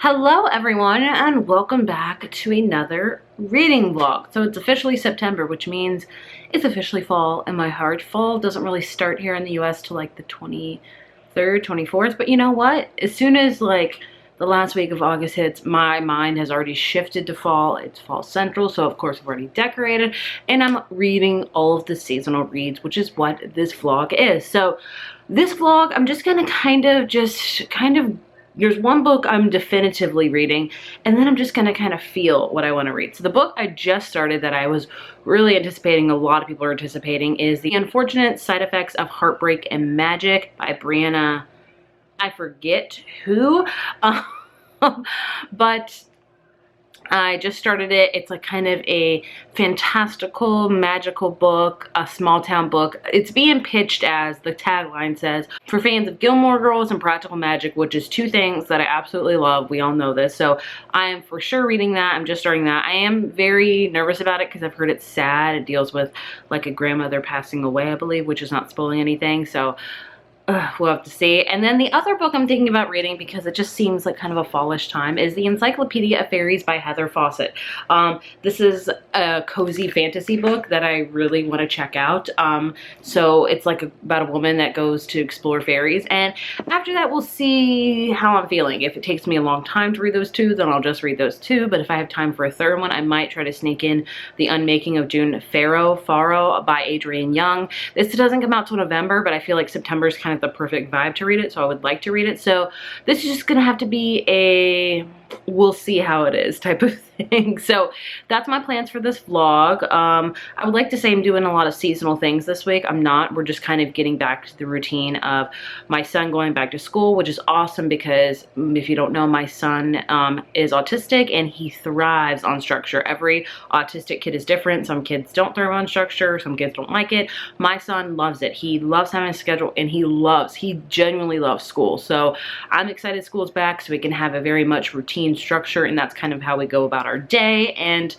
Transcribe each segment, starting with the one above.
Hello everyone and welcome back to another reading vlog. So it's officially September, which means it's officially fall in my heart. Fall doesn't really start here in the US till like the 23rd, 24th, but you know what? As soon as like the last week of August hits, my mind has already shifted to fall. It's fall central, so of course I've already decorated and I'm reading all of the seasonal reads, which is what this vlog is. So this vlog, I'm just gonna kind of there's one book I'm definitively reading, and then I'm just gonna kind of feel what I want to read. So the book I just started that I was really anticipating, a lot of people are anticipating, is The Unfortunate Side Effects of Heartbreak and Magic by Brianna, I forget who, but I just started it. It's like kind of a fantastical, magical book, a small town book. It's being pitched as, the tagline says, for fans of Gilmore Girls and practical magic, which is two things that I absolutely love. We all know this. So I am for sure reading that. I'm just starting that. I am very nervous about it because I've heard it's sad. It deals with like a grandmother passing away, I believe, which is not spoiling anything. So we'll have to see. And then the other book I'm thinking about reading, because it just seems like kind of a fallish time, is The Encyclopedia of Fairies by Heather Fawcett. This is a cozy fantasy book that I really want to check out. So it's like about a woman that goes to explore fairies, and after that we'll see how I'm feeling. If it takes me a long time to read those two, then I'll just read those two, but if I have time for a third one, I might try to sneak in The Unmaking of June Faro by Adrienne Young. This doesn't come out till November, but I feel like September is kind of the perfect vibe to read it, so I would like to read it. So this is just gonna have to be a we'll see how it is type of thing. So that's my plans for this vlog. I would like to say I'm doing a lot of seasonal things this week. I'm not. We're just kind of getting back to the routine of my son going back to school, which is awesome because if you don't know, my son is autistic and he thrives on structure. Every autistic kid is different. Some kids don't thrive on structure, some kids don't like it. My son loves it. He loves having a schedule, and he genuinely loves school. So I'm excited school's back so we can have a very much routine structure, and that's kind of how we go about our day. And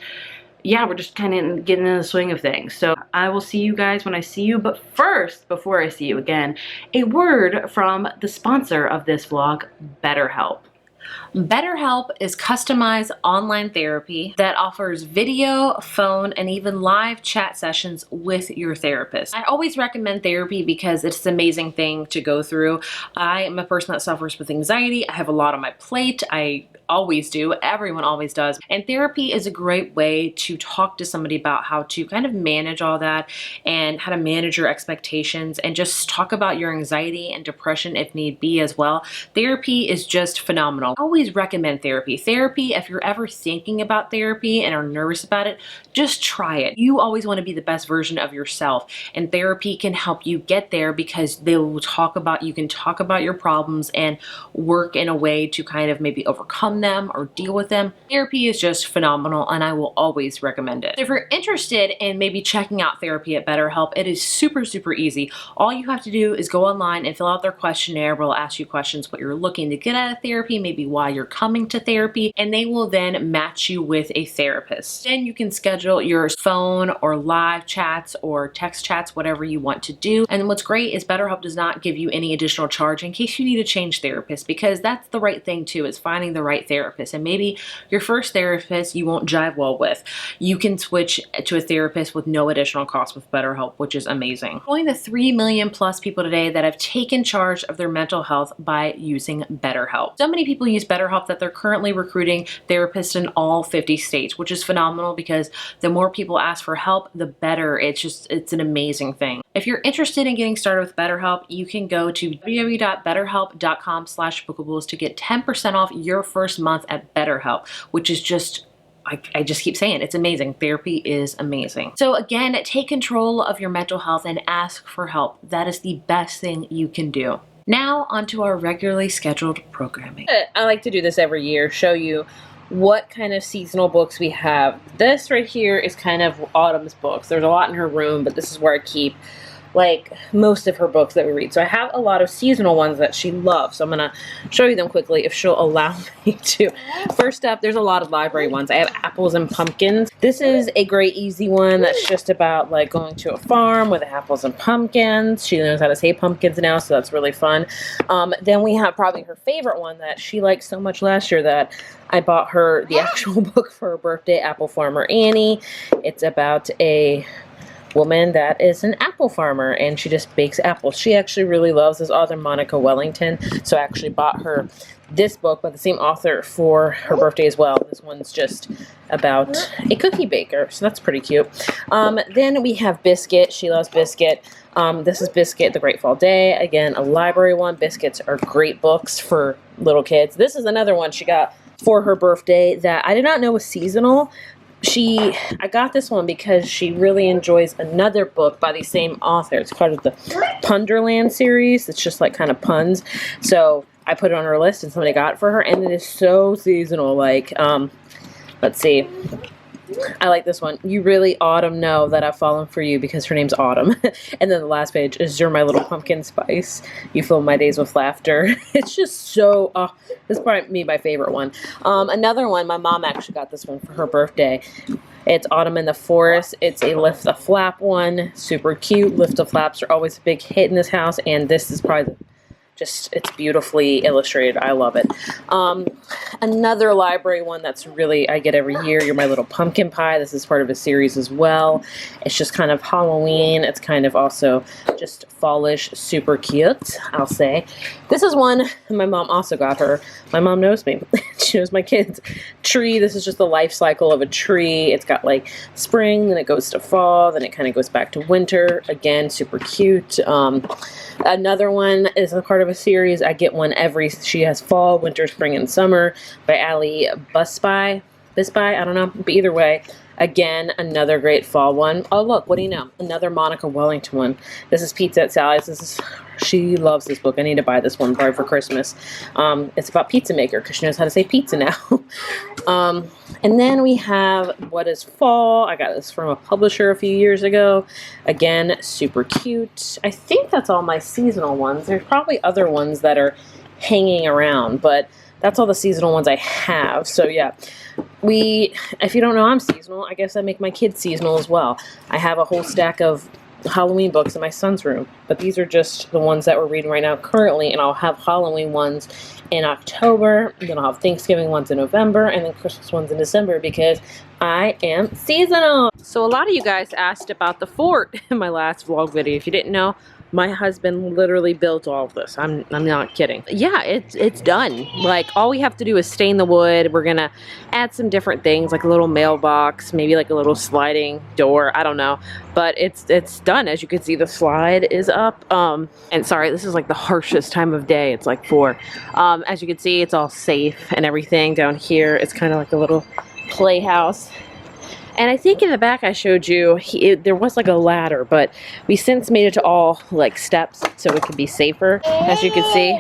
yeah, we're just kind of getting in the swing of things. So I will see you guys when I see you. But first, before I see you again, a word from the sponsor of this vlog, BetterHelp. BetterHelp is customized online therapy that offers video, phone, and even live chat sessions with your therapist. I always recommend therapy because it's an amazing thing to go through. I am a person that suffers with anxiety. I have a lot on my plate. I always do. Everyone always does. And therapy is a great way to talk to somebody about how to kind of manage all that and how to manage your expectations and just talk about your anxiety and depression if need be as well. Therapy is just phenomenal. I always recommend therapy. Therapy, if you're ever thinking about therapy and are nervous about it, just try it. You always want to be the best version of yourself, and therapy can help you get there because they will you can talk about your problems and work in a way to kind of maybe overcome them or deal with them. Therapy is just phenomenal, and I will always recommend it. If you're interested in maybe checking out therapy at BetterHelp, it is super, super easy. All you have to do is go online and fill out their questionnaire where they'll ask you questions, what you're looking to get out of therapy, maybe why you're coming to therapy, and they will then match you with a therapist. Then you can schedule your phone or live chats or text chats, whatever you want to do. And what's great is BetterHelp does not give you any additional charge in case you need to change therapists, because that's the right thing too, is finding the right therapist. And maybe your first therapist you won't jive well with. You can switch to a therapist with no additional cost with BetterHelp, which is amazing. Join the 3 million plus people today that have taken charge of their mental health by using BetterHelp. So many people use BetterHelp that they're currently recruiting therapists in all 50 states, which is phenomenal because the more people ask for help, the better. It's an amazing thing. If you're interested in getting started with BetterHelp, you can go to www.betterhelp.com/bookables to get 10% off your first month at BetterHelp, which is just, I just keep saying, it's amazing. Therapy is amazing. So again, take control of your mental health and ask for help. That is the best thing you can do. Now onto our regularly scheduled programming. I like to do this every year, show you what kind of seasonal books we have. This right here is kind of Autumn's books. There's a lot in her room, but this is where I keep like most of her books that we read. So I have a lot of seasonal ones that she loves. So I'm going to show you them quickly if she'll allow me to. First up, there's a lot of library ones. I have Apples and Pumpkins. This is a great easy one that's just about like going to a farm with apples and pumpkins. She knows how to say pumpkins now, so that's really fun. Then we have probably her favorite one that she liked so much last year that I bought her the actual book for her birthday, Apple Farmer Annie. It's about a woman that is an apple farmer, and she just bakes apples. She actually really loves this author, Monica Wellington, so I actually bought her this book by the same author for her birthday as well. This one's just about a cookie baker, so that's pretty cute. Then we have Biscuit. She loves Biscuit. This is Biscuit, The Great Fall Day. Again, a library one. Biscuits are great books for little kids. This is another one she got for her birthday that I did not know was seasonal. I got this one because she really enjoys another book by the same author. It's part of the Punderland series. It's just like kind of puns. So I put it on her list and somebody got it for her, and it is so seasonal. Like, let's see. I like this one. You really, Autumn, know that I've fallen for you because her name's Autumn. And then the last page is You're My Little Pumpkin Spice. You fill my days with laughter. It's just so, this is probably my favorite one. Another one, my mom actually got this one for her birthday. It's Autumn in the Forest. It's a Lift the Flap one. Super cute. Lift the Flaps are always a big hit in this house, and this is probably it's beautifully illustrated. I love it. Another library one that's really, I get every year, You're My Little Pumpkin Pie. This is part of a series as well. It's just kind of Halloween. It's kind of also just fallish, super cute, I'll say. This is one my mom also got her. My mom knows me. She knows my kids. Tree. This is just the life cycle of a tree. It's got like spring, then it goes to fall, then it kind of goes back to winter. Again, super cute. Another one is a part of a series. I get one she has fall, winter, spring, and summer by Allie Busby. I don't know. But either way, again, another great fall one. Oh, look, what do you know? Another Monica Wellington one. This is Pizza at Sally's. She loves this book. I need to buy this one probably for Christmas. It's about Pizza Maker because she knows how to say pizza now. And then we have What is Fall? I got this from a publisher a few years ago. Again, super cute. I think that's all my seasonal ones. There's probably other ones that are hanging around, but that's all the seasonal ones I have. So yeah, if you don't know I'm seasonal, I guess I make my kids seasonal as well. I have a whole stack of Halloween books in my son's room, but these are just the ones that we're reading right now currently, and I'll have Halloween ones in October, and then I'll have Thanksgiving ones in November, and then Christmas ones in December because I am seasonal. So a lot of you guys asked about the fort in my last vlog video. If you didn't know, my husband literally built all of this. I'm not kidding. Yeah, it's done. Like, all we have to do is stain the wood. We're gonna add some different things, like a little mailbox, maybe like a little sliding door. I don't know. But it's done. As you can see, the slide is up. And sorry, this is like the harshest time of day. It's like 4. As you can see, it's all safe and everything down here. It's kind of like a little playhouse. And I think in the back I showed you, there was like a ladder, but we since made it to all like steps so it could be safer. As you can see,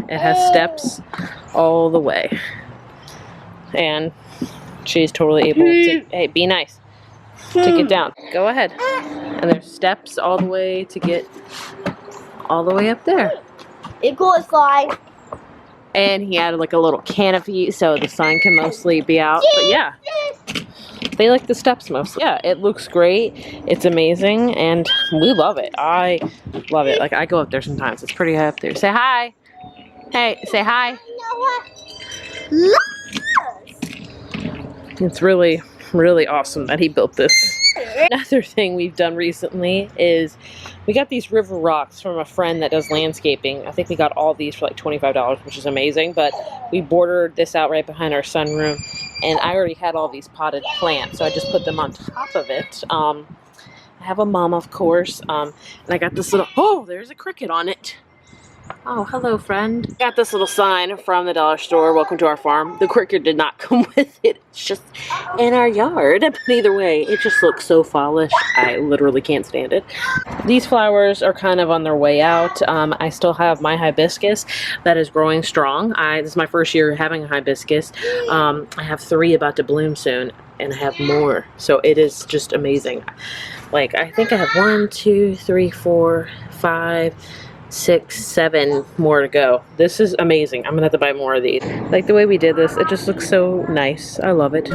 it has steps all the way. And she's totally able to, hey, be nice, to get down. Go ahead. And there's steps all the way to get all the way up there. It goes slide. And he added like a little canopy so the sun can mostly be out. But yeah. They like the steps most. Yeah, it looks great. It's amazing, and we love it. I love it. Like, I go up there sometimes. It's pretty high up there. Say hi. Hey, say hi. You know what? It's really, really awesome that he built this. Another thing we've done recently is we got these river rocks from a friend that does landscaping. I think we got all these for like $25, which is amazing, but we bordered this out right behind our sunroom, and I already had all these potted plants, so I just put them on top of it. I have a mom, of course, and I got this little, oh, there's a cricket on it. Oh, hello, friend. Got this little sign from the dollar store. Welcome to our farm. The cricket did not come with it. It's just in our yard. But either way, it just looks so fallish. I literally can't stand it. These flowers are kind of on their way out. I still have my hibiscus that is growing strong. This is my first year having a hibiscus. I have 3 about to bloom soon. and I have more. So it is just amazing. Like, I think I have 1, 2, 3, 4, 5, 6, 7 more to go. This is amazing. I'm gonna have to buy more of these. Like the way we did this, it just looks so nice. I love it.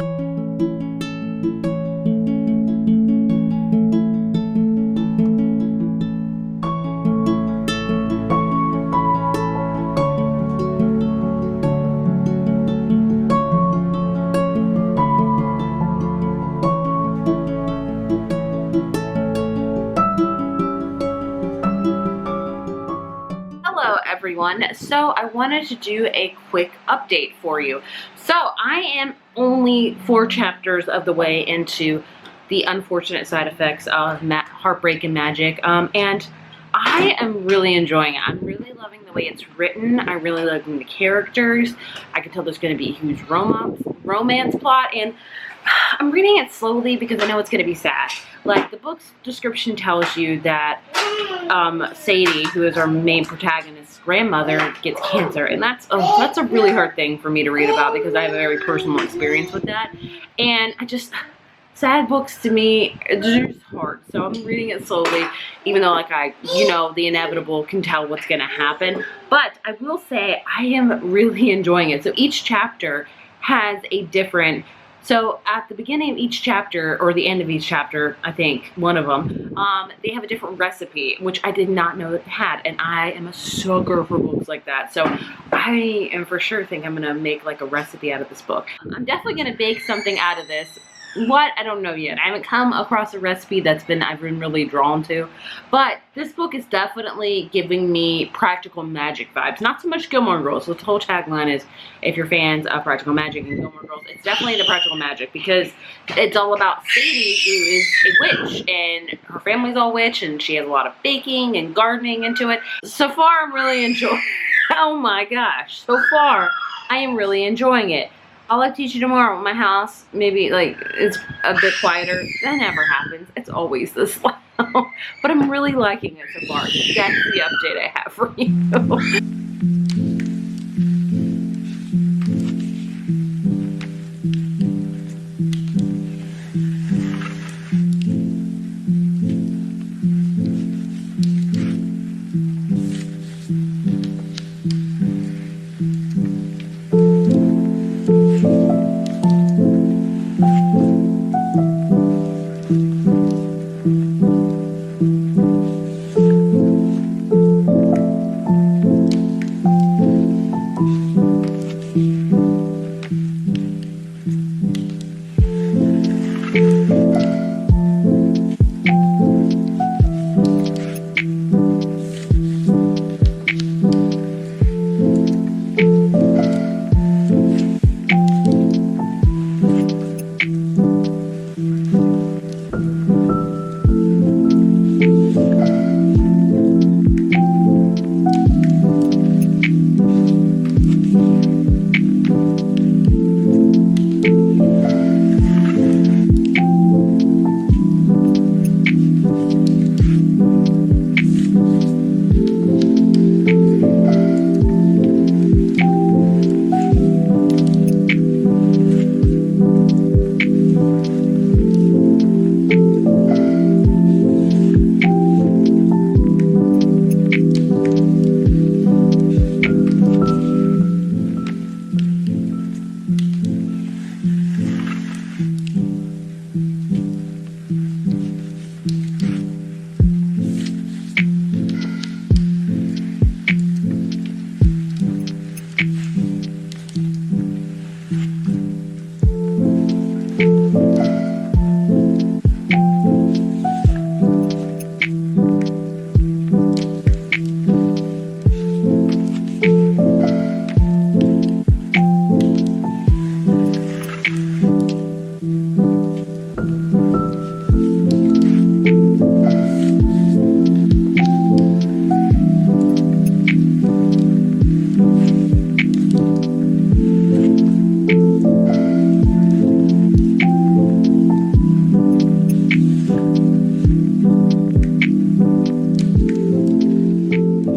Hello everyone. So I wanted to do a quick update for you. So I am only 4 chapters of the way into The Unfortunate Side Effects of Heartbreak and Magic, and I am really enjoying it. I'm really loving the way it's written. I'm really liking the characters. I can tell there's going to be a huge romance plot, and I'm reading it slowly because I know it's going to be sad. Like, the book's description tells you that Sadie, who is our main protagonist's grandmother, gets cancer, and that's a really hard thing for me to read about because I have a very personal experience with that. And sad books to me, they're just hard. So I'm reading it slowly, even though, like, the inevitable, can tell what's going to happen. But I will say I am really enjoying it. So each chapter has a different. So at the beginning of each chapter, or the end of each chapter, I think, one of them, they have a different recipe, which I did not know that they had, and I am a sucker for books like that. So I am for sure think I'm going to make, like, a recipe out of this book. I'm definitely going to bake something out of this. What? I don't know yet. I haven't come across a recipe I've been really drawn to. But this book is definitely giving me practical magic vibes. Not so much Gilmore Girls. The whole tagline is, if you're fans of practical magic and Gilmore Girls, it's definitely the practical magic, because it's all about Sadie, who is a witch, and her family's all witch, and she has a lot of baking and gardening into it. So far, I'm really enjoying Oh my gosh. So far, I am really enjoying it. I'll teach you tomorrow at my house. Maybe, like, it's a bit quieter. That never happens. It's always this loud. But I'm really liking it so far. That's the update I have for you.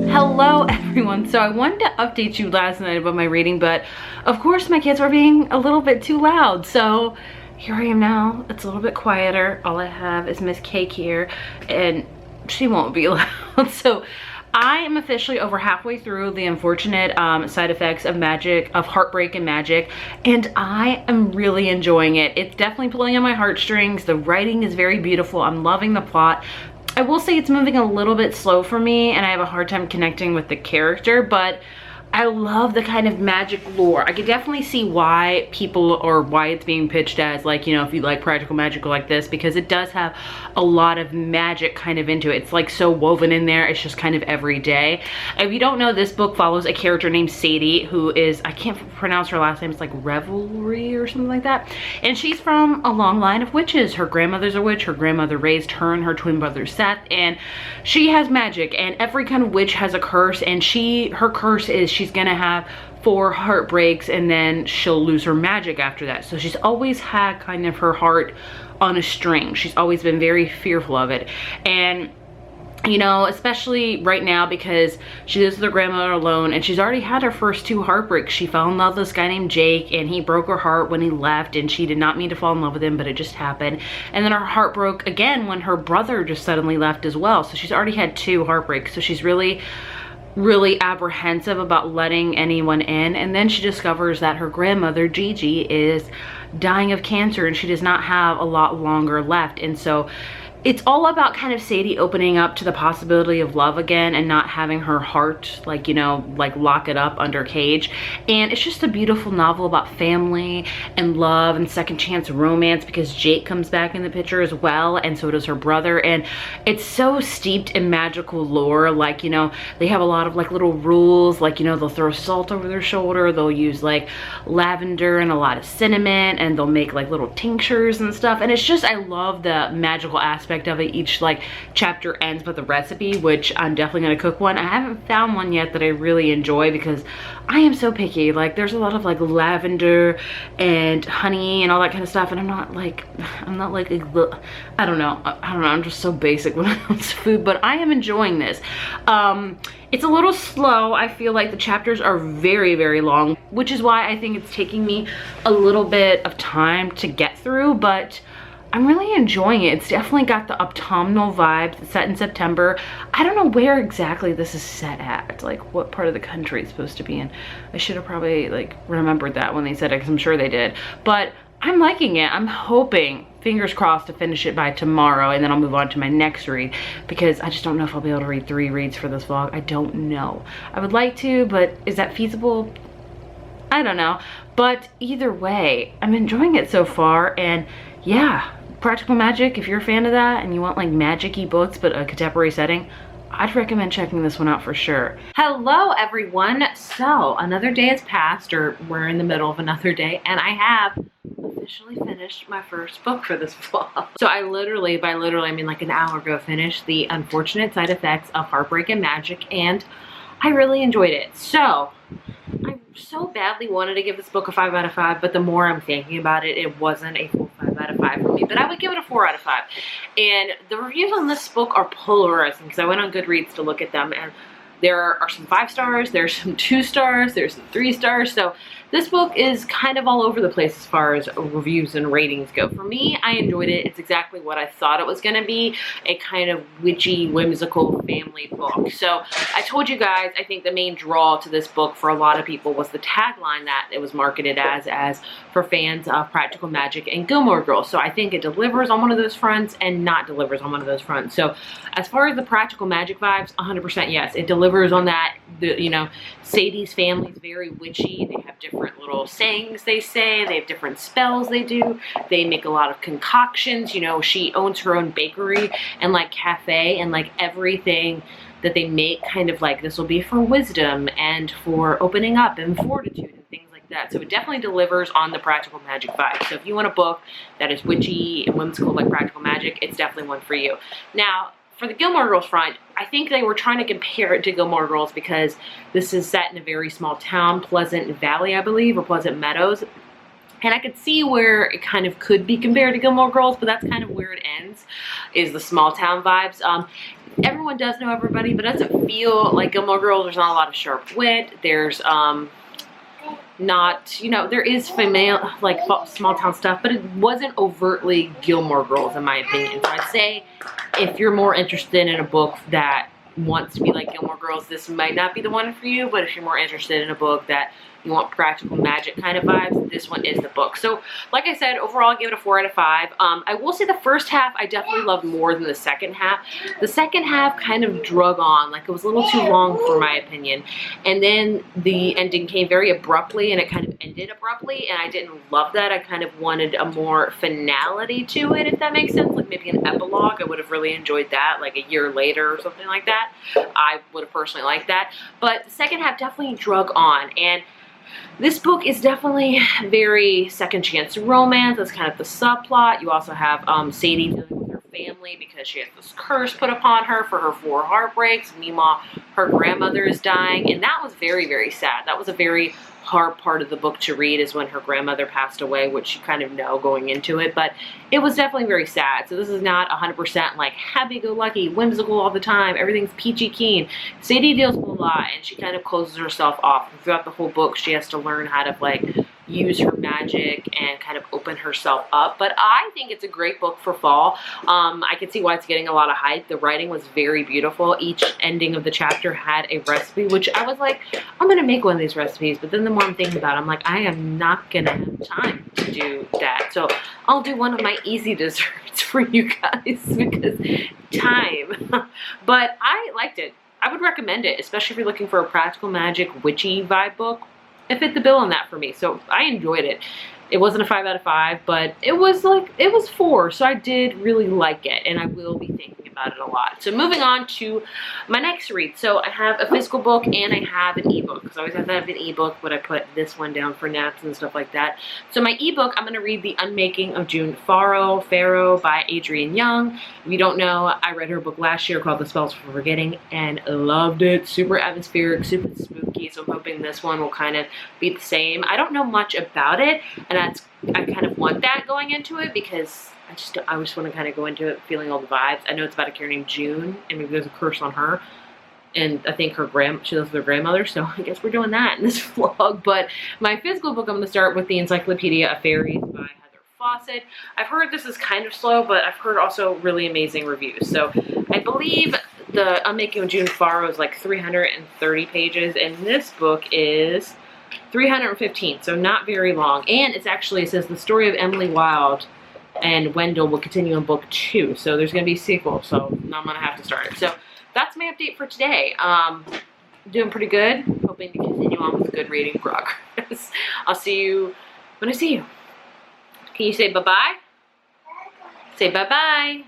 Hello everyone. So I wanted to update you last night about my reading, but of course my kids were being a little bit too loud. So here I am now. It's a little bit quieter. All I have is Miss Cake here, and she won't be loud. So I am officially over halfway through The Unfortunate Side Effects of Magic, of Heartbreak and Magic, and I am really enjoying it. It's definitely pulling on my heartstrings. The writing is very beautiful. I'm loving the plot. I will say it's moving a little bit slow for me, and I have a hard time connecting with the character, but I love the kind of magic lore. I could definitely see why people, or why it's being pitched as, like, you know, if you like practical magic like this, because it does have a lot of magic kind of into it. It's like so woven in there. It's just kind of everyday. If you don't know, this book follows a character named Sadie, who is, I can't pronounce her last name, it's like Revelry or something like that. And she's from a long line of witches. Her grandmother's a witch. Her grandmother raised her and her twin brother Seth, and she has magic, and every kind of witch has a curse, and her curse is she's gonna have 4 heartbreaks, and then she'll lose her magic after that. So she's always had kind of her heart on a string. She's always been very fearful of it. And you know, especially right now, because she lives with her grandmother alone, and she's already had her first 2 heartbreaks. She fell in love with this guy named Jake, and he broke her heart when he left, and she did not mean to fall in love with him, but it just happened. And then her heart broke again when her brother just suddenly left as well. So she's already had 2 heartbreaks. So she's really apprehensive about letting anyone in. And then she discovers that her grandmother Gigi is dying of cancer, and she does not have a lot longer left. And so it's all about kind of Sadie opening up to the possibility of love again, and not having her heart, like, you know, like lock it up under a cage. And it's just a beautiful novel about family and love and second chance romance, because Jake comes back in the picture as well, and so does her brother. And it's so steeped in magical lore. Like, you know, they have a lot of like little rules, like, you know, they'll throw salt over their shoulder, they'll use like lavender and a lot of cinnamon, and they'll make like little tinctures and stuff. And it's just, I love the magical aspect of it. Each like chapter ends with a recipe, which I'm definitely going to cook one. I haven't found one yet that I really enjoy, because I am so picky. Like, there's a lot of like lavender and honey and all that kind of stuff, and I'm not like I don't know, I'm just so basic when it comes to food. But I am enjoying this. It's a little slow. I feel like the chapters are very long, which is why I think it's taking me a little bit of time to get through, but I'm really enjoying it. It's definitely got the autumnal vibes. It's set in September. I don't know where exactly this is set at, like what part of the country it's supposed to be in. I should have probably like remembered that when they said it, because I'm sure they did. But I'm liking it. I'm hoping, fingers crossed, to finish it by tomorrow, and then I'll move on to my next read, because I just don't know if I'll be able to read 3 reads for this vlog. I don't know. I would like to, but is that feasible? I don't know. But either way, I'm enjoying it so far. And yeah, practical magic, if you're a fan of that and you want like magic-y books but a contemporary setting, I'd recommend checking this one out for sure. Hello everyone. So another day has passed, or we're in the middle of another day, and I have officially finished my first book for this vlog. So I literally, by literally I mean like an hour ago, finished The Unfortunate Side Effects of Heartbreak and Magic, and I really enjoyed it. So I so badly wanted to give this book a 5 out of 5, but the more I'm thinking about it, it wasn't a full 5 out of 5 for me, but I would give it a 4 out of 5. And the reviews on this book are polarizing, because I went on Goodreads to look at them, and there are some 5 stars, there's some 2 stars, there's some 3 stars. So this book is kind of all over the place as far as reviews and ratings go. For me, I enjoyed it. It's exactly what I thought it was going to be, a kind of witchy, whimsical family book. So I told you guys, I think the main draw to this book for a lot of people was the tagline that it was marketed as for fans of practical magic and Gilmore Girls. So I think it delivers on one of those fronts and not delivers on one of those fronts. So as far as the practical magic vibes, 100% yes, it delivers on that. You know, Sadie's family is very witchy. They have different little sayings they say. They have different spells they do. They make a lot of concoctions. You know, she owns her own bakery and like cafe, and like everything that they make, kind of like, this will be for wisdom and for opening up and fortitude and things like that. So it definitely delivers on the practical magic vibe. So if you want a book that is witchy and whimsical like practical magic, it's definitely one for you. Now, for the Gilmore Girls front, I think they were trying to compare it to Gilmore Girls because this is set in a very small town, Pleasant Valley, I believe, or Pleasant Meadows. And I could see where it kind of could be compared to Gilmore Girls, but that's kind of where it ends, is the small town vibes. Everyone does know everybody, but it doesn't feel like Gilmore Girls. There's not a lot of sharp wit. There's not, you know, there is female, like small town stuff, but it wasn't overtly Gilmore Girls in my opinion. So I'd say if you're more interested in a book that wants to be like Gilmore Girls, this might not be the one for you. But if you're more interested in a book that you want practical magic kind of vibes, this one is the book. So like I said, overall I give it a 4 out of 5. I will say the first half I definitely loved more than the second half. The second half kind of drug on, like it was a little too long for my opinion. And then the ending came very abruptly, and it kind of ended abruptly, and I didn't love that. I kind of wanted a more finality to it, if that makes sense, like maybe an epilogue. I would have really enjoyed that, like a year later or something like that. I would have personally liked that. But the second half definitely drug on, and this book is definitely very second chance romance. That's kind of the subplot. You also have Sadie dealing with her family because she has this curse put upon her for her 4 heartbreaks. Meanwhile, her grandmother is dying, and that was very, very sad. That was a very hard part of the book to read, is when her grandmother passed away, which you kind of know going into it, but it was definitely very sad. So this is not 100% like happy-go-lucky, whimsical all the time, everything's peachy keen. Sadie deals with a lot, and she kind of closes herself off. And throughout the whole book, she has to learn how to like use her magic and kind of open herself up. But I think it's a great book for fall. I can see why it's getting a lot of hype. The writing was very beautiful. Each ending of the chapter had a recipe, which I was like, I'm gonna make one of these recipes. But then the more I'm thinking about it, I'm like, I am not gonna have time to do that. So I'll do one of my easy desserts for you guys because time. But I liked it. I would recommend it, especially if you're looking for a practical magic witchy vibe book. It fit the bill on that for me, so I enjoyed it. It wasn't a 5 out of 5, but it was 4, so I did really like it, and I will be thinking about it a lot. So moving on to my next read. So I have a physical book and I have an ebook, because I always have to have an ebook, but I put this one down for naps and stuff like that. So my ebook, I'm going to read The Unmaking of June Farrow by Adrienne Young. If you don't know, I read her book last year called The Spells for Forgetting and loved it. Super atmospheric, super spooky, so I'm hoping this one will kind of be the same. I don't know much about it, and I kind of want that going into it, because I just want to kind of go into it feeling all the vibes. I know it's about a character named June, and maybe there's a curse on her, and I think she lives with her grandmother, so I guess we're doing that in this vlog. But my physical book, I'm going to start with the Encyclopedia of Fairies by Heather Fawcett. I've heard this is kind of slow, but I've heard also really amazing reviews. So I believe the Unmaking of June Farrow is like 330 pages, and this book is 315, so not very long. And it says the story of Emily Wilde and Wendell will continue in book 2. So there's going to be a sequel, so now I'm going to have to start it. So that's my update for today. Doing pretty good. Hoping to continue on with good reading progress. I'll see you when I see you. Can you say bye-bye? Say bye-bye.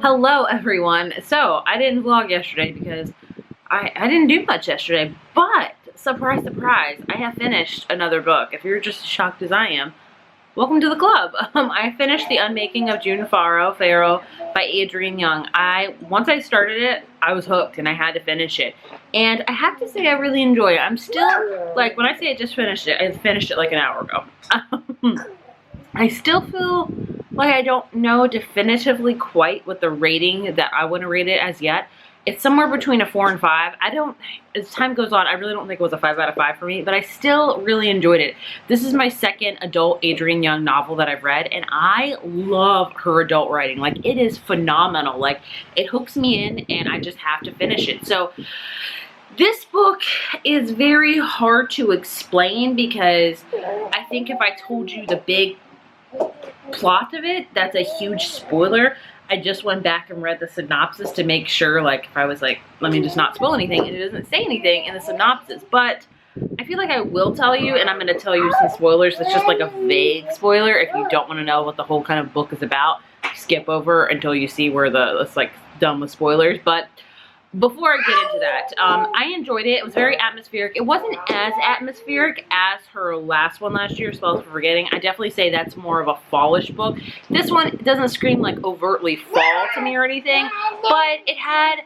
Hello everyone. So I didn't vlog yesterday because I didn't do much yesterday, but surprise, surprise, I have finished another book. If you're just as shocked as I am, welcome to the club. I finished The Unmaking of June Farrow by Adrienne Young. Once I started it, I was hooked and I had to finish it. And I have to say I really enjoy it. I'm still, like, when I say I just finished it, I finished it like an hour ago. I still feel like I don't know definitively quite what the rating that I want to rate it as yet. It's somewhere between a 4 and 5. As time goes on, I really don't think it was a 5 out of 5 for me, but I still really enjoyed it. This is my second adult Adrienne Young novel that I've read, and I love her adult writing. Like, it is phenomenal. Like, it hooks me in, and I just have to finish it. So this book is very hard to explain because I think if I told you the big plot of it, that's a huge spoiler. I just went back and read the synopsis to make sure, like, if I was like, let me just not spoil anything, and it doesn't say anything in the synopsis. But I feel like I will tell you, and I'm going to tell you some spoilers. It's just like a vague spoiler. If you don't want to know what the whole kind of book is about, skip over until you see where it's like done with spoilers. But before I get into that, I enjoyed it. It was very atmospheric. It wasn't as atmospheric as her last one last year, Spells for Forgetting. I definitely say that's more of a fallish book. This one doesn't scream like overtly fall to me or anything, but it had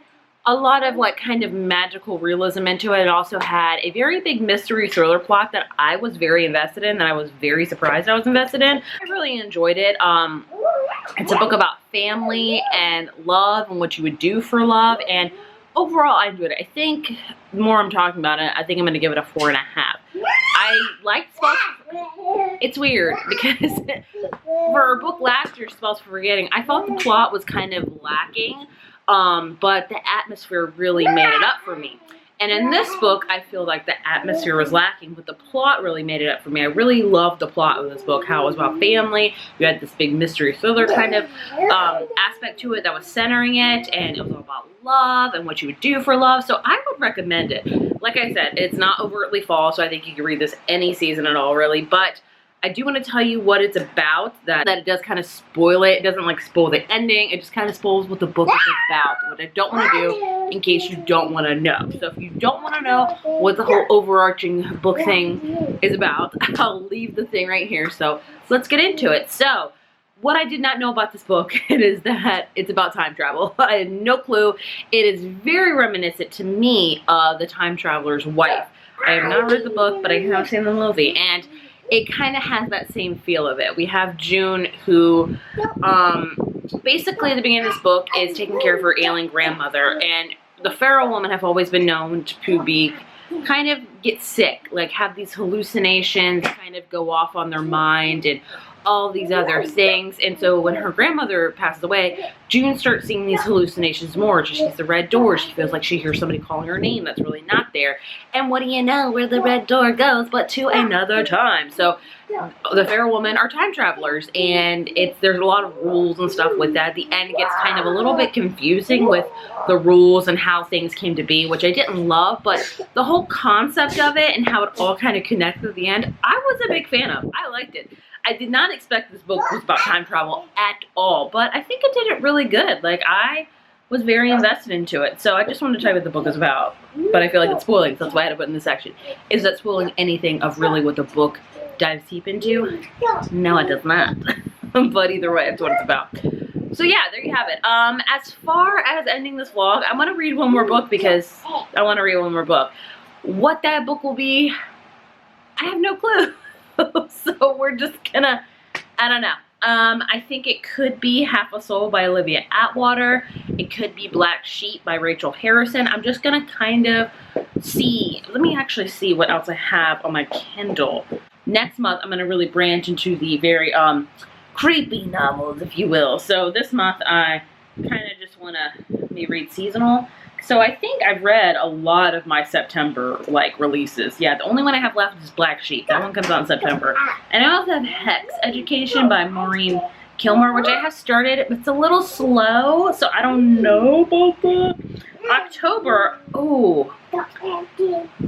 a lot of like kind of magical realism into it. It also had a very big mystery thriller plot that I was very invested in, that I was very surprised I was invested in. I really enjoyed it. It's a book about family and love and what you would do for love, and overall, I enjoyed it. I think the more I'm talking about it, I think I'm going to give it a 4.5. I liked Spells. It's weird because for a book last year, Spells for Forgetting, I thought the plot was kind of lacking, but the atmosphere really made it up for me. And in this book, I feel like the atmosphere was lacking, but the plot really made it up for me. I really loved the plot of this book, how it was about family. You had this big mystery thriller kind of aspect to it that was centering it, and it was all about love and what you would do for love. So I would recommend it. Like I said, it's not overtly fall, so I think you can read this any season at all, really. But I do want to tell you what it's about, that it does kind of spoil it. It doesn't like spoil the ending. It just kind of spoils what the book is about, what I don't want to do in case you don't want to know. So if you don't want to know what the whole overarching book thing is about, I'll leave the thing right here. So let's get into it. So what I did not know about this book is that it's about time travel. I had no clue. It is very reminiscent to me of The Time Traveler's Wife. I have not read the book, but I have seen the movie, and it kind of has that same feel of it. We have June, who basically at the beginning of this book is taking care of her ailing grandmother, and the feral women have always been known to be kind of get sick, like have these hallucinations, kind of go off on their mind and all these other things. And so when her grandmother passes away, June starts seeing these hallucinations more. She sees the red door. She feels like she hears somebody calling her name that's really not there. And what do you know where the red door goes but to another time? So the feral women are time travelers, and there's a lot of rules and stuff with that. At the end, it gets kind of a little bit confusing with the rules and how things came to be, which I didn't love, but the whole concept of it and how it all kind of connects at the end, I was a big fan of. I liked it. I did not expect this book was about time travel at all, but I think it did it really good. Like, I was very invested into it. So I just wanted to tell you what the book is about, but I feel like it's spoiling, so that's why I had to put in this section. Is that spoiling anything of really what the book dives deep into? No, it does not. But either way, it's what it's about. So yeah, there you have it. As far as ending this vlog, I'm going to read one more book because I want to read one more book. What that book will be, I have no clue. So we're just gonna, I don't know. I think it could be Half a Soul by Olivia Atwater. It could be Black Sheep by Rachel Harrison. I'm just gonna kind of see. Let me actually see what else I have on my Kindle. Next month, I'm gonna really branch into the very creepy novels, if you will. So this month, I kind of just wanna read seasonal. So I think I've read a lot of my September, like, releases. Yeah, the only one I have left is Black Sheep. That one comes out in September. And I also have Hex Education by Maureen Kilmer, which I have started. It's a little slow, so I don't know about that. October,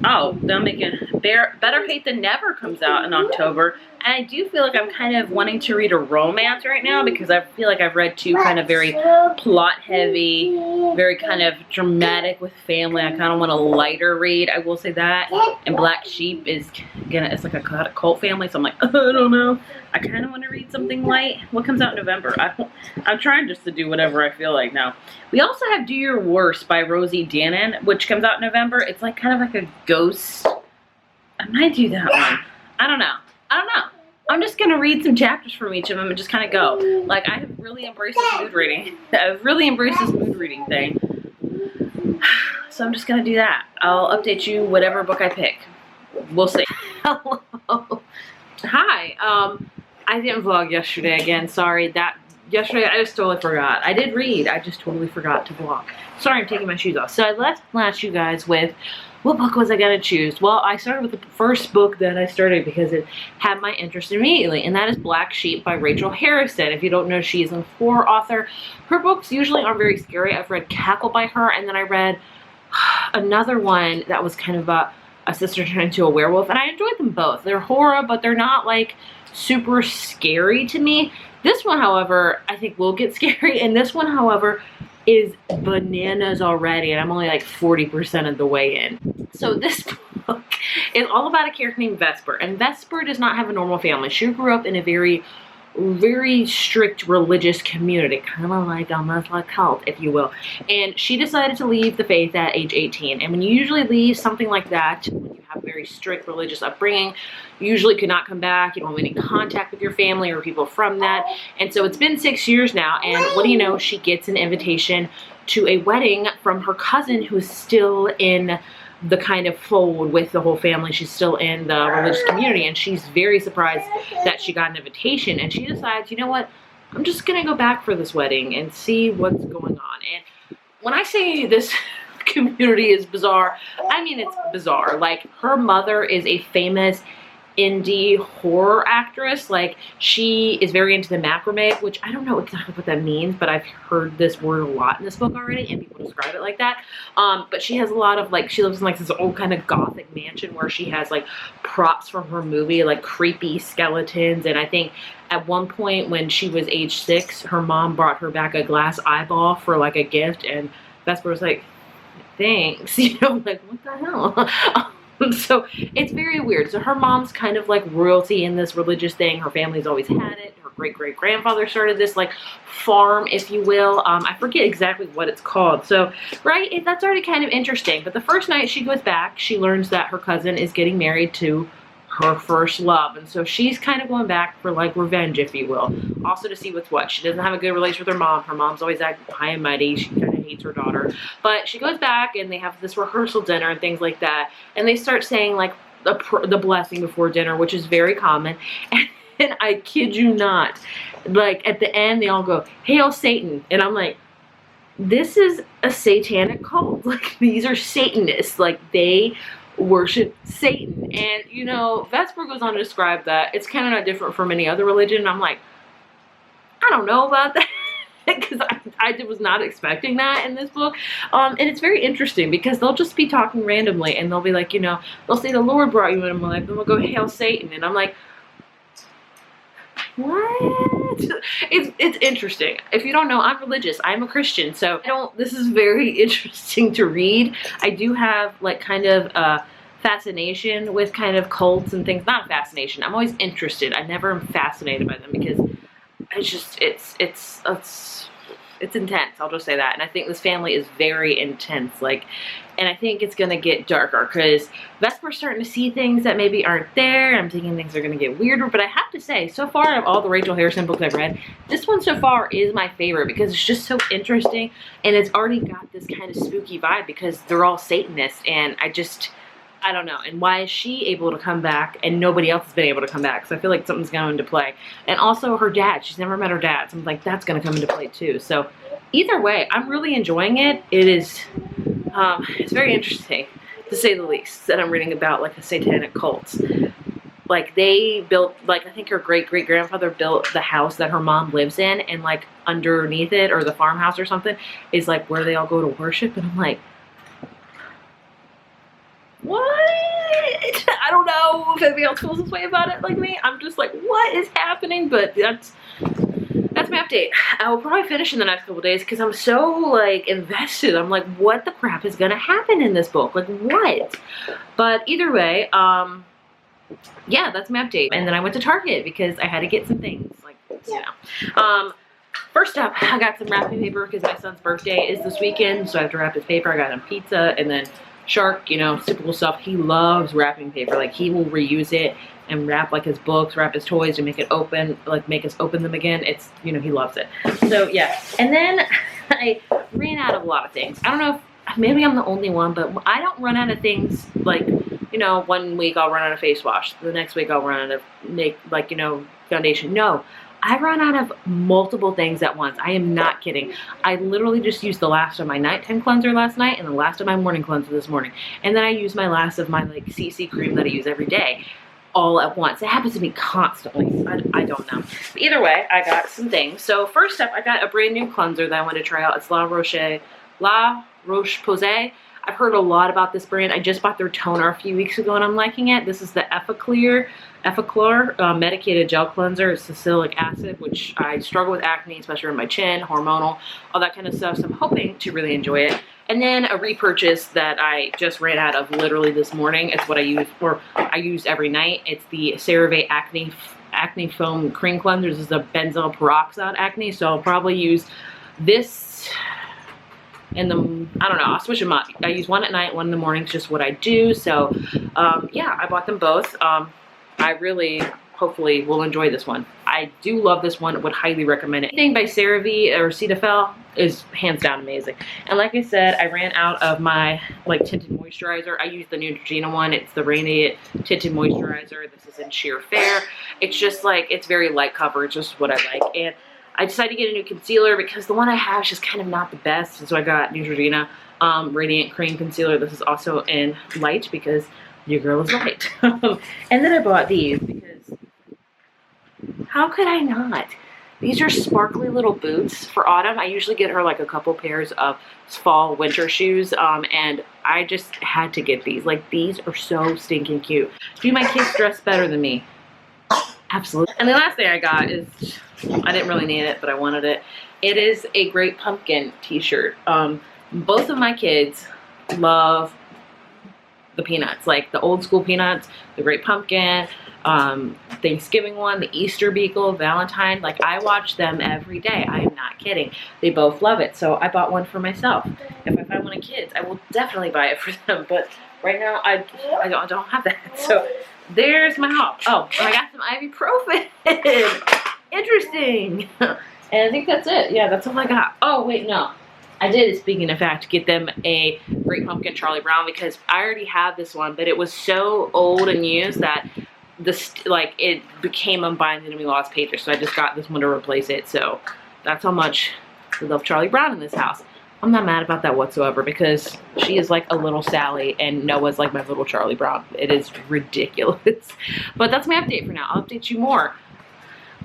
I'm making Better Hate Than Never comes out in October. And I do feel like I'm kind of wanting to read a romance right now because I feel like I've read two kind of very plot heavy, very kind of dramatic with family. I kind of want a lighter read, I will say that. And Black Sheep is, again, it's like a cult family, so I'm like, I don't know. I kind of want to read something light. What comes out in November? I'm trying just to do whatever I feel like now. We also have Do Your Worst by Rosie Danan, which comes out in November. It's like kind of like a ghost. I might do that one. I don't know. I'm just going to read some chapters from each of them and just kind of go. Like, I have really embraced this mood reading. I've really embraced this mood reading thing. So I'm just gonna do that. I'll update you whatever book I pick. We'll see. Hello. Hi. I didn't vlog yesterday again. Sorry. Yesterday I just totally forgot. I did read. I just totally forgot to vlog. Sorry, I'm taking my shoes off. So let's last you guys with what book was I gonna choose? Well, I started with the first book that I started because it had my interest immediately, and that is Black Sheep by Rachel Harrison. If you don't know, she is a horror author. Her books usually aren't very scary. I've read Cackle by her, and then I read another one that was kind of a sister turned into a werewolf, and I enjoyed them both. They're horror, but they're not like super scary to me. This one, however, I think will get scary, and this one, however, is bananas already, and I'm only like 40% of the way in. So this book is all about a character named Vesper, and Vesper does not have a normal family. She grew up in a very strict religious community, kind of like almost like cult, if you will, and she decided to leave the faith at age 18. And when you usually leave something like that, when you have a very strict religious upbringing, you usually could not come back. You don't have any contact with your family or people from that. And so it's been 6 years now, and what do you know, she gets an invitation to a wedding from her cousin who is still in the kind of fold with the whole family. She's still in the religious community, and she's very surprised that she got an invitation, and she decides, you know what, I'm just gonna go back for this wedding and see what's going on. And when I say this community is bizarre, I mean it's bizarre. Like, her mother is a famous indie horror actress. Like, she is very into the macrame, which I don't know exactly what that means, but I've heard this word a lot in this book already, and people describe it like that. But she has a lot of, like, she lives in like this old kind of gothic mansion where she has like props from her movie, like creepy skeletons. And I think at one point when she was age 6, her mom brought her back a glass eyeball for like a gift, and Vesper was like, thanks, you know, like, what the hell? So it's very weird. So her mom's kind of like royalty in this religious thing. Her family's always had it. Her great-great-grandfather started this like farm, if you will. I forget exactly what it's called. So, right, that's already kind of interesting. But the first night she goes back, she learns that her cousin is getting married to her first love, and so she's kind of going back for like revenge, if you will. Also to see what's what. She doesn't have a good relationship with her mom. Her mom's always acting high and mighty. She kind of hates her daughter, but she goes back and they have this rehearsal dinner and things like that, and they start saying like the blessing before dinner, which is very common. And I kid you not, like at the end they all go, "Hail Satan," and I'm like, this is a satanic cult. Like, these are Satanists. Like, they worship Satan. And you know, Vesper goes on to describe that it's kind of not different from any other religion. I'm like, I don't know about that, because I was not expecting that in this book. And it's very interesting because they'll just be talking randomly, and they'll be like, you know, they'll say the Lord brought you in my life, and they'll go, "Hail Satan," and I'm like, what? It's interesting. If you don't know, I'm religious. I'm a Christian, so this is very interesting to read. I do have like kind of a fascination with kind of cults and things. Not fascination. I'm always interested. I never am fascinated by them because it's just it's intense. I'll just say that. And I think this family is very intense. Like, and I think it's gonna get darker because Vesper's starting to see things that maybe aren't there. I'm thinking things are gonna get weirder. But I have to say, so far of all the Rachel Harrison books I've read, this one so far is my favorite because it's just so interesting, and it's already got this kind of spooky vibe because they're all Satanists, and I don't know. And why is she able to come back and nobody else has been able to come back? So I feel like something's going into play. And also her dad. She's never met her dad. So I'm like, that's going to come into play too. So either way, I'm really enjoying it. It is, it's very interesting to say the least that I'm reading about like a satanic cult. Like they built, like I think her great-great-grandfather built the house that her mom lives in, and like underneath it, or the farmhouse or something, is like where they all go to worship. And I'm like, what? I don't know if anybody else feels this way about it like me. I'm just like, what is happening? But that's my update. I will probably finish in the next couple days because I'm so like invested. I'm like, what the crap is gonna happen in this book? Like, what? But either way, yeah, that's my update. And then I went to Target because I had to get some things, like, you know. First up, I got some wrapping paper because my son's birthday is this weekend, so I have to wrap his paper. I got him pizza, and then Shark, you know, typical stuff. He loves wrapping paper. Like, he will reuse it and wrap like his books, wrap his toys, and make it open, like make us open them again. It's, you know, he loves it. So yeah. And then I ran out of a lot of things. I don't know if maybe I'm the only one, but I don't run out of things. Like, you know, one week I'll run out of face wash, the next week I'll run out of like, you know, foundation. No, I run out of multiple things at once. I am not kidding. I literally just used the last of my nighttime cleanser last night and the last of my morning cleanser this morning, and then I use my last of my like CC cream that I use every day, all at once. It happens to me constantly. I don't know. But either way, I got some things. So first up, I got a brand new cleanser that I want to try out. It's La Roche-Posay. I've heard a lot about this brand. I just bought their toner a few weeks ago and I'm liking it. This is the Effaclar medicated gel cleanser. It's salicylic acid, which I struggle with acne, especially in my chin, hormonal, all that kind of stuff. So I'm hoping to really enjoy it. And then a repurchase that I just ran out of literally this morning. It's what I use, or I use every night. It's the CeraVe Acne Foam Cream Cleanser. This is a benzoyl peroxide acne. So I'll probably use this and I don't know, I'll switch them up. I use one at night, one in the morning. It's just what I do. So yeah, I bought them both. I really hopefully will enjoy this one. I do love this one, would highly recommend it. Anything by CeraVe or Cetaphil is hands down amazing. And like I said, I ran out of my like tinted moisturizer. I use the Neutrogena one. It's the Radiant Tinted Moisturizer. This is in Sheer Fair. It's just like, it's very light coverage, just what I like. And I decided to get a new concealer because the one I have is just kind of not the best. And so I got Neutrogena Radiant Cream Concealer. This is also in light because your girl is light. And then I bought these because how could I not? These are sparkly little boots for autumn. I usually get her like a couple pairs of fall winter shoes, and I just had to get these. Like, these are so stinking cute. Do my kids dress better than me? Absolutely. And the last thing I got is, I didn't really need it, but I wanted it. It is a Great Pumpkin t-shirt. Both of my kids love the peanuts, like the old school peanuts, the Great Pumpkin, Thanksgiving one, the Easter Beagle, Valentine. Like, I watch them every day. I am not kidding. They both love it. So I bought one for myself. If I find one of kids, I will definitely buy it for them. But right now, I don't have that. So there's my haul. Oh, and I got some ibuprofen. Interesting. And I think that's it. Yeah, that's all I got. Oh, wait, no. I did, speaking of fact, get them a Great Pumpkin Charlie Brown because I already had this one, but it was so old and used that it became unbinding and we lost pages. So I just got this one to replace it. So that's how much we love Charlie Brown in this house. I'm not mad about that whatsoever because she is like a little Sally and Noah's like my little Charlie Brown. It is ridiculous. But that's my update for now. I'll update you more.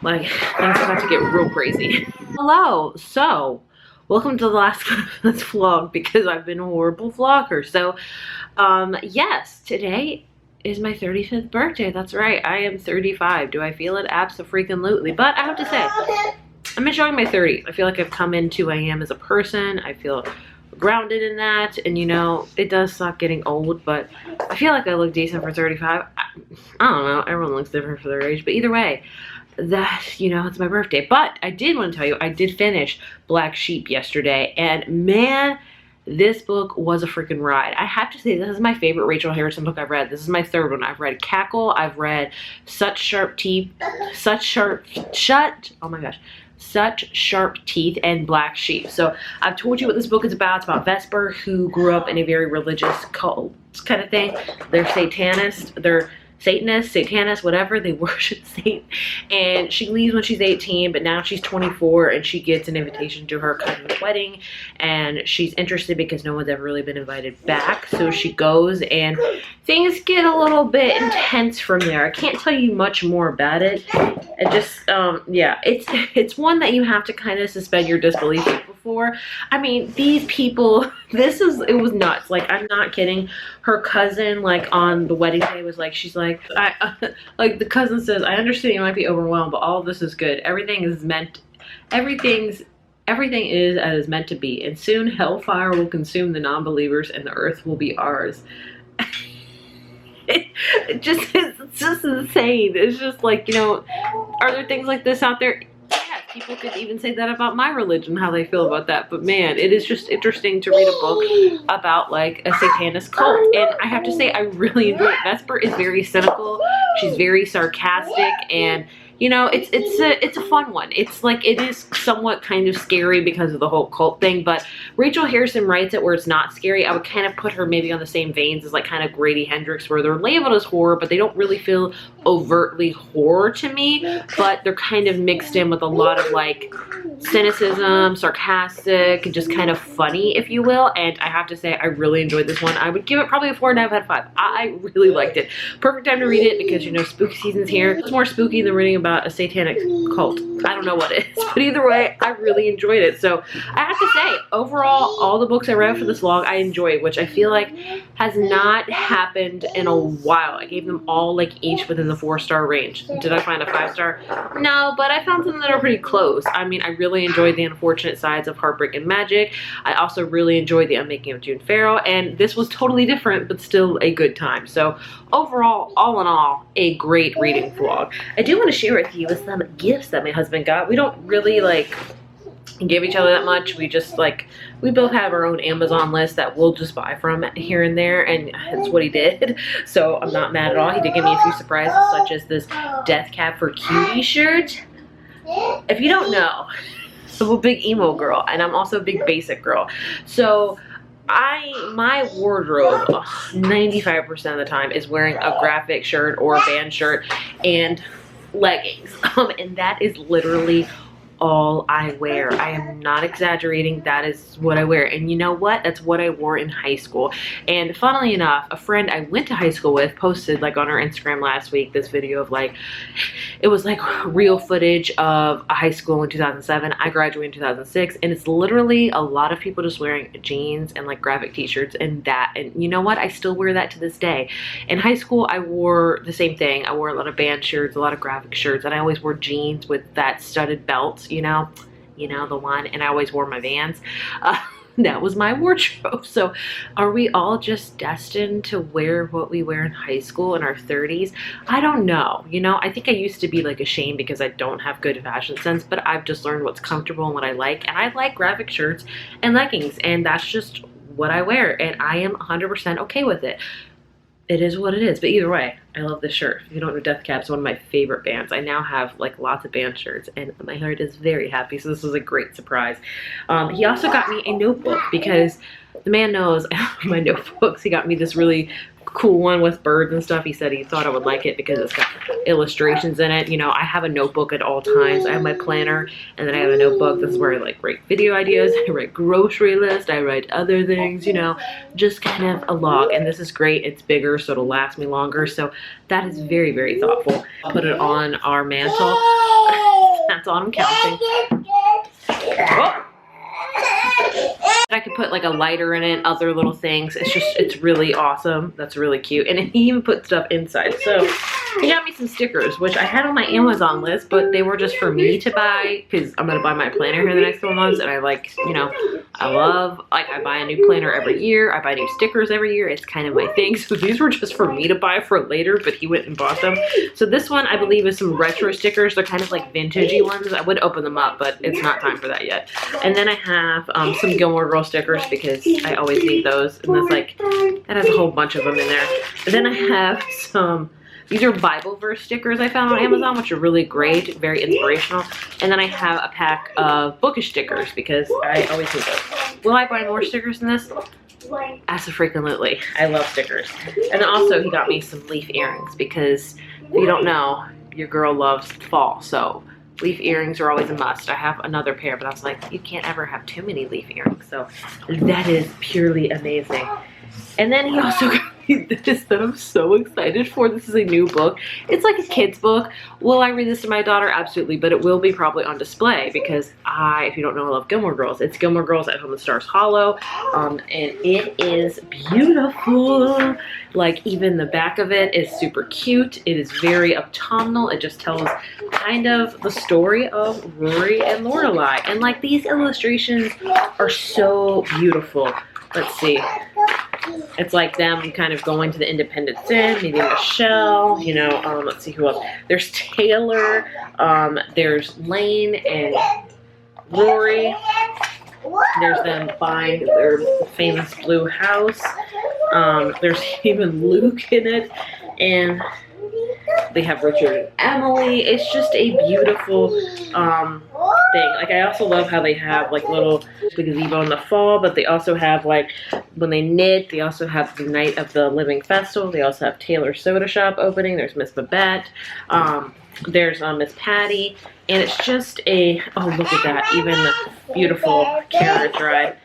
Like, things about to get real crazy. Hello. So, welcome to the last this vlog because I've been a horrible vlogger. So, yes, today is my 35th birthday. That's right. I am 35. Do I feel it? Abso-freaking-lutely. But I have to say, I'm enjoying my 30s. I feel like I've come into who I am as a person. I feel grounded in that. And, you know, it does suck getting old, but I feel like I look decent for 35. I don't know. Everyone looks different for their age. But either way, that, you know, it's my birthday. But I did want to tell you, I did finish Black Sheep yesterday. And, man, this book was a freaking ride. I have to say, this is my favorite Rachel Harrison book I've read. This is my third one. I've read Cackle. I've read Such Sharp Teeth, Such Sharp Teeth, and Black Sheep. So I've told you what this book is about. It's about Vesper, who grew up in a very religious cult kind of thing. They're Satanists. They're Satanists, whatever. They worship Satan. And she leaves when she's 18, but now she's 24 and she gets an invitation to her cousin's wedding. And she's interested because no one's ever really been invited back. So she goes and things get a little bit intense from there. I can't tell you much more about it. It just, yeah, it's one that you have to kind of suspend your disbelief before. I mean, these people, it was nuts. Like, I'm not kidding. Her cousin, like, on the wedding day was like, she's like, like, the cousin says, I understand you might be overwhelmed, but all of this is good. Everything is as meant to be. And soon hellfire will consume the non-believers and the earth will be ours. It's just insane. It's just like, you know, are there things like this out there? Yeah, people could even say that about my religion, how they feel about that. But man, it is just interesting to read a book about like a satanist cult. And I have to say, I really enjoy it. Vesper is very cynical. She's very sarcastic, and you know, it's a fun one. It's like, it is somewhat kind of scary because of the whole cult thing, but Rachel Harrison writes it where it's not scary. I would kind of put her maybe on the same veins as like kind of Grady Hendrix, where they're labeled as horror, but they don't really feel overtly horror to me, but they're kind of mixed in with a lot of like cynicism, sarcastic, and just kind of funny, if you will. And I have to say, I really enjoyed this one. I would give it probably a 4.5 out of 5. I really liked it. Perfect time to read it because, you know, spooky season's here. It's more spooky than reading about a satanic cult. I don't know what it is, but either way, I really enjoyed it. So I have to say, overall, all the books I read for this vlog, I enjoyed, which I feel like has not happened in a while. I gave them all like each within the 4-star range. Did I find a 5-star? No, but I found some that are pretty close. I mean, I really enjoyed The Unfortunate Sides of Heartbreak and Magic. I also really enjoyed The Unmaking of June Farrell, and this was totally different, but still a good time. So overall, all in all, a great reading vlog. I do want to share with you some gifts that my husband got. We don't really like give each other that much. We just like, we both have our own Amazon list that we'll just buy from here and there, and that's what he did. So I'm not mad at all. He did give me a few surprises, such as this Death Cab for Cutie shirt. If you don't know, I'm a big emo girl, and I'm also a big basic girl. So my wardrobe 95% of the time is wearing a graphic shirt or a band shirt and leggings. And that is literally all I wear. I am not exaggerating. That is what I wear. And you know what? That's what I wore in high school. And funnily enough, a friend I went to high school with posted like on her Instagram last week this video of like, it was like real footage of a high school in 2007. I graduated in 2006, and it's literally a lot of people just wearing jeans and like graphic t-shirts and that. And you know what? I still wear that to this day. In high school, I wore the same thing. I wore a lot of band shirts, a lot of graphic shirts, and I always wore jeans with that studded belt, you know the one, and I always wore my Vans. That was my wardrobe. So are we all just destined to wear what we wear in high school in our 30s? I don't know. You know, I think I used to be like ashamed because I don't have good fashion sense, but I've just learned what's comfortable and what I like, and I like graphic shirts and leggings, and that's just what I wear, and I am 100% okay with it. It is what it is. But either way, I love this shirt. If you don't know, Death Cab is one of my favorite bands. I now have like lots of band shirts, and my heart is very happy. So this was a great surprise. He also got me a notebook because the man knows I love my notebooks. He got me this really cool one with birds and stuff. He said he thought I would like it because it's got illustrations in it. You know, I have a notebook at all times. I have my planner, and then I have a notebook. This is where I like write video ideas, I write grocery list, I write other things, you know, just kind of a log. And this is great. It's bigger, so it'll last me longer. So that is very, very thoughtful. I'll put it on our mantle. That's all I'm counting. Oh. I could put like a lighter in it, other little things. It's really awesome. That's really cute. And he even put stuff inside. So he got me some stickers, which I had on my Amazon list, but they were just for me to buy because I'm going to buy my planner here the next couple months. And I like, you know, I love, like, I buy a new planner every year. I buy new stickers every year. It's kind of my thing. So these were just for me to buy for later, but he went and bought them. So this one, I believe, is some retro stickers. They're kind of like vintagey ones. I would open them up, but it's not time for that yet. And then I have some Gilmore Girls stickers because I always need those. And that's like, that has a whole bunch of them in there. And then I have some, these are Bible verse stickers I found on Amazon, which are really great, very inspirational. And then I have a pack of bookish stickers because I always need those. Will I buy more stickers than this? Absolutely. I love stickers. And then also he got me some leaf earrings because if you don't know, your girl loves fall. So leaf earrings are always a must. I have another pair, but I was like, you can't ever have too many leaf earrings. So that is purely amazing. And then he also got me this that I'm so excited for. This is a new book. It's like a kid's book. Will I read this to my daughter? Absolutely, but it will be probably on display because if you don't know, I love Gilmore Girls. It's Gilmore Girls at Home in Stars Hollow, and it is beautiful. Like, even the back of it is super cute. It is very autumnal. It just tells kind of the story of Rory and Lorelai, and like these illustrations are so beautiful. Let's see. It's like them kind of going to the Independence Inn, meeting Michelle, you know, let's see who else. There's Taylor, there's Lane and Rory. There's them buying their famous blue house. There's even Luke in it. And They have Richard and Emily. It's just a beautiful thing. Like, I also love how they have like little gazebo in the fall, but they also have like when they knit, they also have the Night of the Living Festival. They also have Taylor Soda Shop opening. There's Miss Babette. There's Miss Patty. And it's just a, oh, look at that. Even the beautiful carriage ride.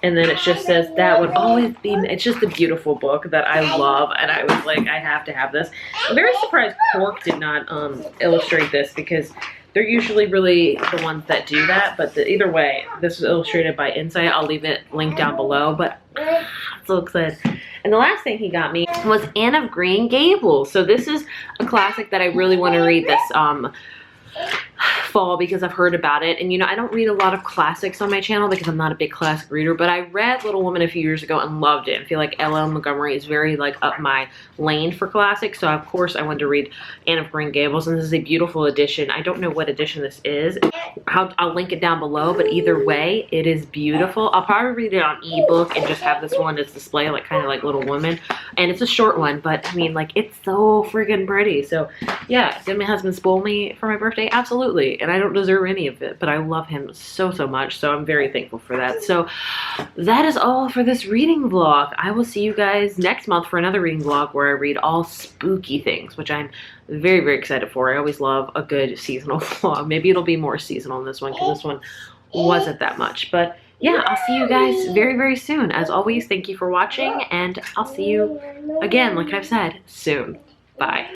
And then it just says, that would always be, it's just a beautiful book that I love. And I was like, I have to have this. I'm very surprised Cork did not illustrate this, because they're usually really the ones that do that. But either way, this was illustrated by Insight. I'll leave it linked down below. But I'm so excited. And the last thing he got me was Anne of Green Gables. So this is a classic that I really want to read this fall, because I've heard about it. And you know, I don't read a lot of classics on my channel because I'm not a big classic reader, but I read Little Women a few years ago and loved it. I feel like L.L. Montgomery is very like up my lane for classics, so of course I wanted to read Anne of Green Gables, and this is a beautiful edition. I don't know what edition this is. I'll link it down below, but either way, it is beautiful. I'll probably read it on ebook and just have this one as display, like kind of like Little Women. And it's a short one, but I mean, like, it's so freaking pretty. So yeah, did my husband spoil me for my birthday? Absolutely. And I don't deserve any of it, but I love him so much, so I'm very thankful for that. So that is all for this reading vlog. I will see you guys next month for another reading vlog where I read all spooky things, which I'm very excited for. I always love a good seasonal vlog. Maybe it'll be more seasonal in this one, because this one wasn't that much. But yeah, I'll see you guys very soon. As always, thank you for watching, and I'll see you again, like I've said, soon. Bye.